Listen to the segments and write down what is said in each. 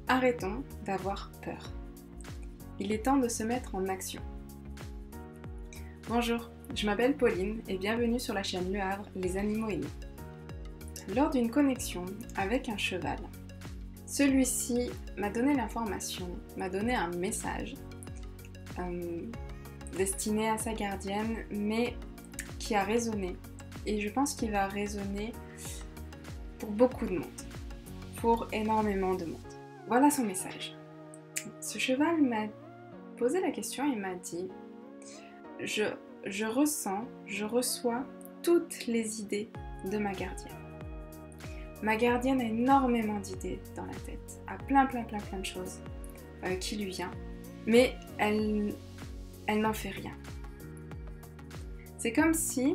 Arrêtons d'avoir peur. Il est temps de se mettre en action. Bonjour, je m'appelle Pauline et bienvenue sur la chaîne Le Havre, les animaux et nous. Lors d'une connexion avec un cheval, celui-ci m'a donné l'information, m'a donné un message destiné à sa gardienne, mais qui a résonné. Et je pense qu'il va résonner pour beaucoup de monde, pour énormément de monde. Voilà son message. Ce cheval m'a posé la question et m'a dit je ressens, je reçois toutes les idées de ma gardienne. Ma gardienne a énormément d'idées dans la tête, a plein de choses qui lui viennent, mais elle n'en fait rien. C'est comme si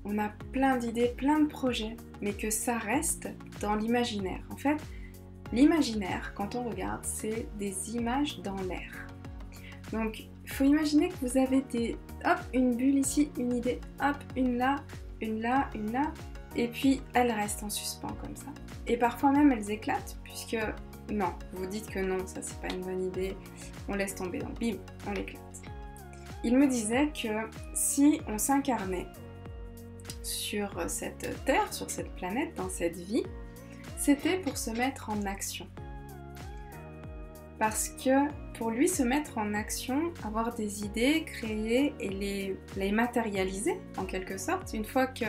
on a plein d'idées, plein de projets, mais que ça reste dans l'imaginaire. En fait, l'imaginaire, quand on regarde, c'est des images dans l'air. Donc, il faut imaginer que vous avez une bulle ici, une idée, hop, une là, et puis elles restent en suspens comme ça. Et parfois même elles éclatent, puisque non, vous dites que non, ça c'est pas une bonne idée, on laisse tomber, donc bim, on l'éclate. Il me disait que si on s'incarnait sur cette terre, sur cette planète, dans cette vie, c'était pour se mettre en action. Parce que pour lui, se mettre en action, avoir des idées, créer et les matérialiser en quelque sorte, une fois que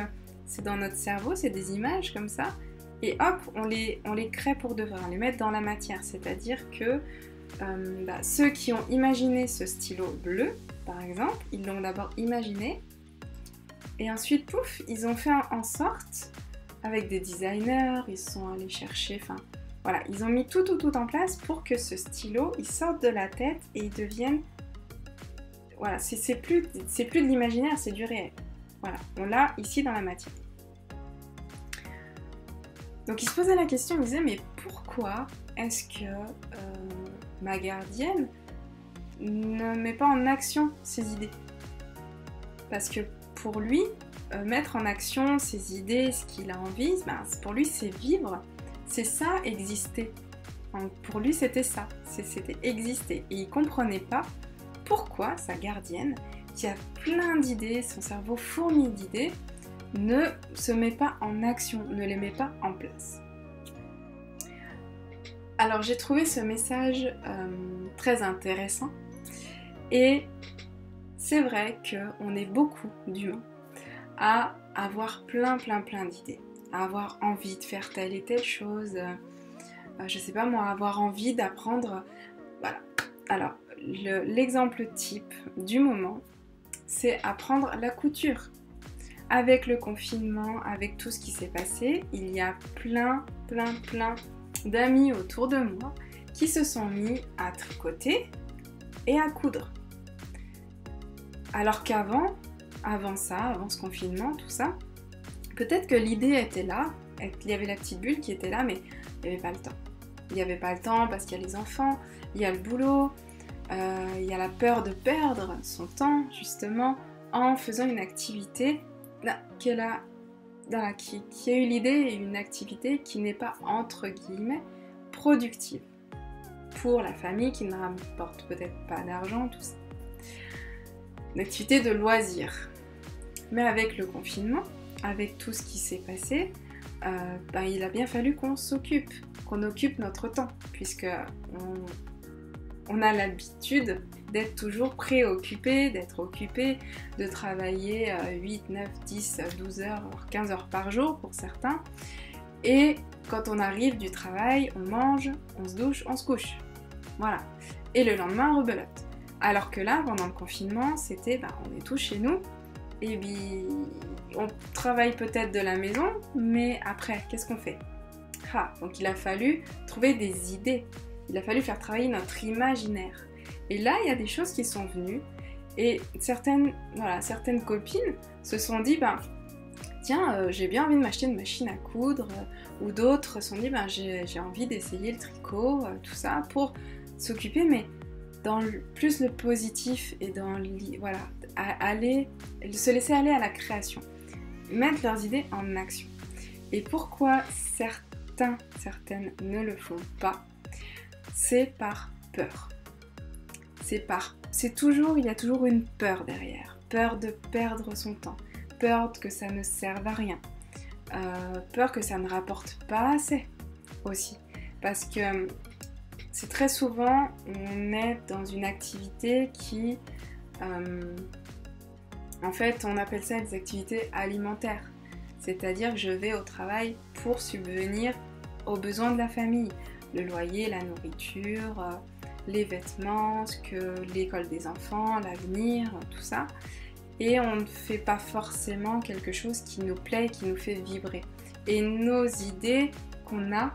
c'est dans notre cerveau, c'est des images comme ça, et hop, on les crée pour de vrai, on les met dans la matière. C'est-à-dire que ceux qui ont imaginé ce stylo bleu, par exemple, ils l'ont d'abord imaginé, et ensuite, pouf, ils ont fait en sorte, avec des designers, ils sont allés chercher, voilà, ils ont mis tout en place pour que ce stylo, il sorte de la tête et il devienne... Voilà, c'est plus de l'imaginaire, c'est du réel. Voilà, on l'a ici dans la matière. Donc il se posait la question, il me disait, mais pourquoi est-ce que ma gardienne ne met pas en action ses idées? Parce que pour lui, mettre en action ses idées, ce qu'il a envie, pour lui c'est vivre. C'est ça, exister. Donc, pour lui, c'était ça. C'était exister. Et il comprenait pas pourquoi sa gardienne, qui a plein d'idées, son cerveau fourmille d'idées, ne se met pas en action, ne les met pas en place. Alors, j'ai trouvé ce message très intéressant. Et c'est vrai qu'on est beaucoup d'humains à avoir plein d'idées, à avoir envie de faire telle et telle chose, je sais pas moi, avoir envie d'apprendre, voilà. Alors, l'exemple type du moment, c'est apprendre la couture. Avec le confinement, avec tout ce qui s'est passé, il y a plein d'amis autour de moi qui se sont mis à tricoter et à coudre. Alors qu'avant ce confinement, tout ça, peut-être que l'idée était là, il y avait la petite bulle qui était là, mais il n'y avait pas le temps. Il n'y avait pas le temps parce qu'il y a les enfants, il y a le boulot, il y a la peur de perdre son temps, justement, en faisant une activité qui a eu l'idée et une activité qui n'est pas, entre guillemets, productive. Pour la famille qui ne rapporte peut-être pas d'argent, tout ça. Une activité de loisir. Mais avec le confinement, avec tout ce qui s'est passé, il a bien fallu qu'on s'occupe, qu'on occupe notre temps, puisque on a l'habitude d'être toujours préoccupé, d'être occupé, de travailler 8, 9, 10, 12 heures, voire 15 heures par jour pour certains. Et quand on arrive du travail, on mange, on se douche, on se couche. Voilà. Et le lendemain, on rebelote. Alors que là, pendant le confinement, c'était, on est tous chez nous, et puis on travaille peut-être de la maison, mais après, qu'est-ce qu'on fait? Donc il a fallu trouver des idées, il a fallu faire travailler notre imaginaire. Et là, il y a des choses qui sont venues, et certaines copines se sont dit, tiens, j'ai bien envie de m'acheter une machine à coudre, ou d'autres se sont dit, j'ai envie d'essayer le tricot, tout ça, pour s'occuper, mais dans plus le positif et dans se laisser aller à la création, mettre leurs idées en action. Et pourquoi certaines ne le font pas, c'est par peur. Il y a toujours une peur derrière. Peur de perdre son temps, peur que ça ne serve à rien, peur que ça ne rapporte pas assez aussi. Parce que c'est très souvent, on est dans une activité qui, en fait, on appelle ça des activités alimentaires. C'est-à-dire que je vais au travail pour subvenir aux besoins de la famille. Le loyer, la nourriture, les vêtements, l'école des enfants, l'avenir, tout ça. Et on ne fait pas forcément quelque chose qui nous plaît, qui nous fait vibrer. Et nos idées qu'on a,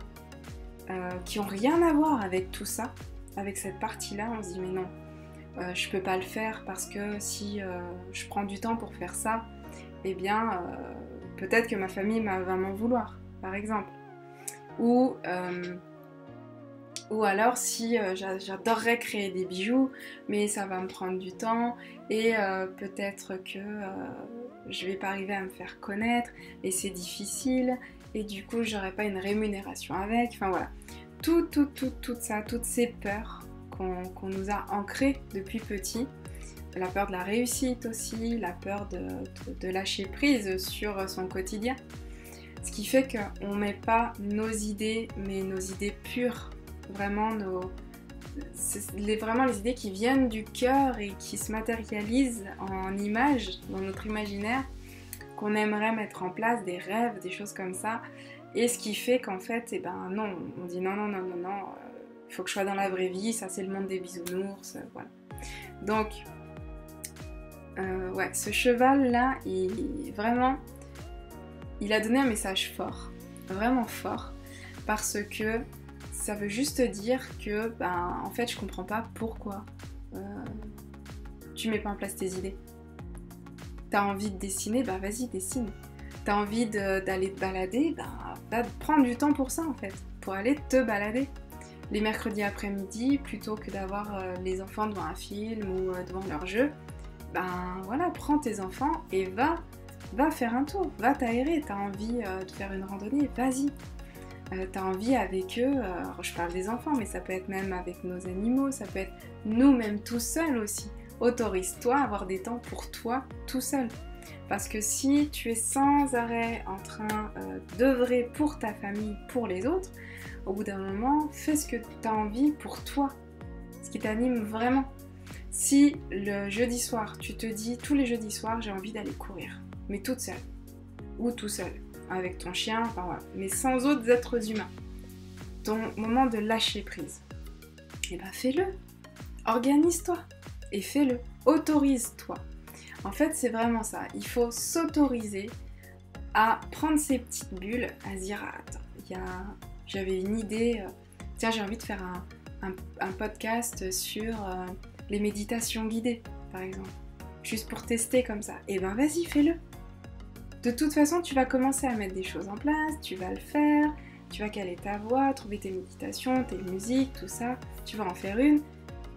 qui n'ont rien à voir avec tout ça, avec cette partie-là, on se dit mais non, je peux pas le faire parce que si je prends du temps pour faire ça, eh bien peut-être que ma famille va m'en vouloir, par exemple. Ou alors si j'adorerais créer des bijoux, mais ça va me prendre du temps et peut-être que je vais pas arriver à me faire connaître et c'est difficile et du coup j'aurai pas une rémunération avec, enfin voilà. Tout ça, toutes ces peurs qu'on nous a ancrées depuis petit, la peur de la réussite aussi, la peur de lâcher prise sur son quotidien, ce qui fait qu'on met pas nos idées, mais nos idées pures, vraiment vraiment les idées qui viennent du cœur et qui se matérialisent en images, dans notre imaginaire, qu'on aimerait mettre en place, des rêves, des choses comme ça. Et ce qui fait qu'en fait, eh ben non, on dit non, il faut que je sois dans la vraie vie, ça c'est le monde des bisounours, voilà. Donc, ouais, ce cheval-là, il a donné un message fort, vraiment fort, parce que ça veut juste dire que, ben, en fait, je comprends pas pourquoi tu mets pas en place tes idées. T'as envie de dessiner, bah vas-y, dessine. T'as envie d'aller te balader, bah va prendre du temps pour ça en fait, pour aller te balader. Les mercredis après-midi, plutôt que d'avoir les enfants devant un film ou devant leur jeu, ben voilà, prends tes enfants et va faire un tour, va t'aérer. T'as envie de faire une randonnée, vas-y. T'as envie avec eux, alors je parle des enfants, mais ça peut être même avec nos animaux, ça peut être nous-mêmes tout seuls aussi. Autorise-toi à avoir des temps pour toi tout seul. Parce que si tu es sans arrêt en train d'œuvrer pour ta famille, pour les autres, au bout d'un moment, fais ce que tu as envie pour toi, ce qui t'anime vraiment. Si le jeudi soir, tu te dis tous les jeudis soirs, j'ai envie d'aller courir, mais toute seule, ou tout seul, avec ton chien, enfin voilà, mais sans autres êtres humains, ton moment de lâcher prise, et ben fais-le, organise-toi et fais-le, autorise-toi. En fait, c'est vraiment ça. Il faut s'autoriser à prendre ces petites bulles, à se dire, ah, attends, j'avais une idée, tiens, j'ai envie de faire un podcast sur les méditations guidées, par exemple. Juste pour tester comme ça. Et ben vas-y, fais-le. De toute façon, tu vas commencer à mettre des choses en place, tu vas le faire, tu vas caler ta voix, trouver tes méditations, tes musiques, tout ça. Tu vas en faire une.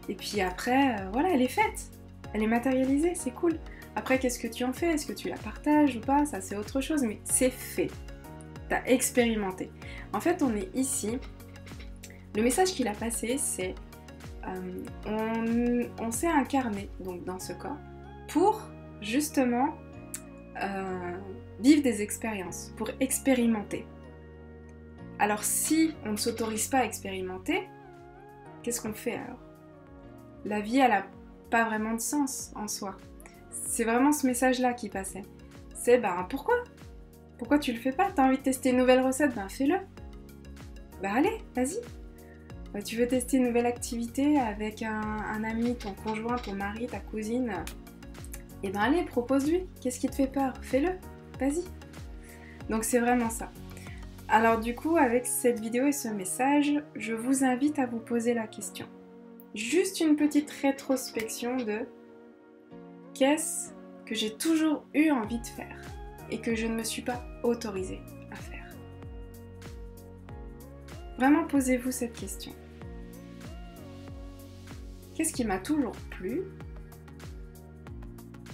Et puis après, voilà, elle est faite. Elle est matérialisée, c'est cool. Après, qu'est-ce que tu en fais? Est-ce que tu la partages ou pas? Ça, c'est autre chose, mais c'est fait. T'as expérimenté. En fait, on est ici. Le message qu'il a passé, c'est on s'est incarné donc, dans ce corps pour, justement, vivre des expériences, pour expérimenter. Alors, si on ne s'autorise pas à expérimenter, qu'est-ce qu'on fait alors? La vie, elle n'a pas vraiment de sens en soi. C'est vraiment ce message-là qui passait. C'est, ben, pourquoi tu le fais pas? T'as envie de tester une nouvelle recette? Ben, fais-le. Ben, allez, vas-y. Tu veux tester une nouvelle activité avec un ami, ton conjoint, ton mari, ta cousine? Et ben, allez, propose-lui. Qu'est-ce qui te fait peur? Fais-le. Vas-y. Donc, c'est vraiment ça. Alors, du coup, avec cette vidéo et ce message, je vous invite à vous poser la question. Juste une petite rétrospection de qu'est-ce que j'ai toujours eu envie de faire et que je ne me suis pas autorisée à faire. Vraiment, posez-vous cette question. Qu'est-ce qui m'a toujours plu,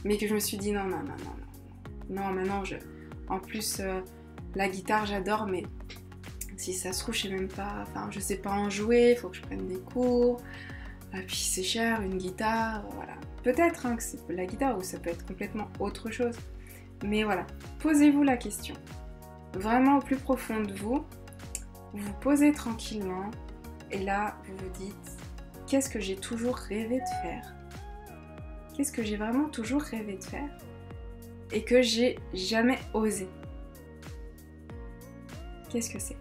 mais que je me suis dit non, maintenant en plus la guitare j'adore, mais Si ça se trouve, je sais même pas, enfin je sais pas en jouer, il faut que je prenne des cours, et puis c'est cher, une guitare, voilà. Peut-être hein, que c'est la guitare ou ça peut être complètement autre chose. Mais voilà, posez-vous la question. Vraiment au plus profond de vous, vous vous posez tranquillement et là vous vous dites qu'est-ce que j'ai toujours rêvé de faire? Qu'est-ce que j'ai vraiment toujours rêvé de faire et que j'ai jamais osé? Qu'est-ce que c'est?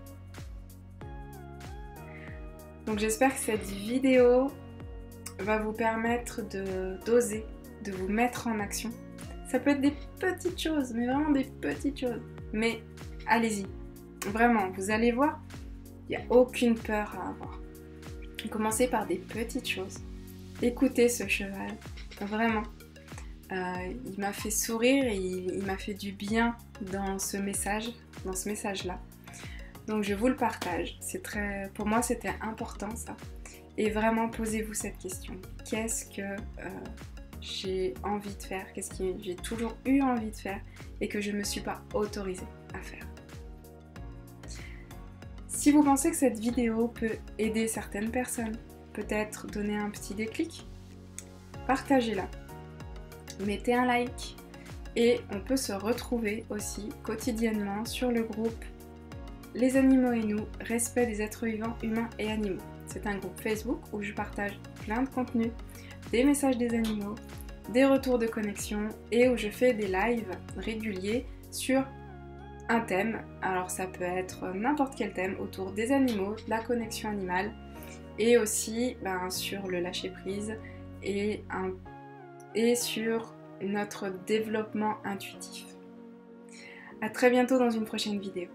Donc j'espère que cette vidéo va vous permettre d'oser, de vous mettre en action. Ça peut être des petites choses, mais vraiment des petites choses. Mais allez-y, vraiment, vous allez voir, il n'y a aucune peur à avoir. Commencez par des petites choses. Écoutez ce cheval, vraiment. Il m'a fait sourire et il m'a fait du bien dans ce message-là. Donc je vous le partage. Pour moi, c'était important ça. Et vraiment, posez-vous cette question. Qu'est-ce que j'ai envie de faire? Qu'est-ce que j'ai toujours eu envie de faire et que je ne me suis pas autorisée à faire? Si vous pensez que cette vidéo peut aider certaines personnes, peut-être donner un petit déclic, partagez-la. Mettez un like et on peut se retrouver aussi quotidiennement sur le groupe Les Animaux et nous, respect des êtres vivants, humains et animaux. C'est un groupe Facebook où je partage plein de contenus, des messages des animaux, des retours de connexion et où je fais des lives réguliers sur un thème. Alors ça peut être n'importe quel thème autour des animaux, de la connexion animale et aussi sur le lâcher prise et sur notre développement intuitif. À très bientôt dans une prochaine vidéo.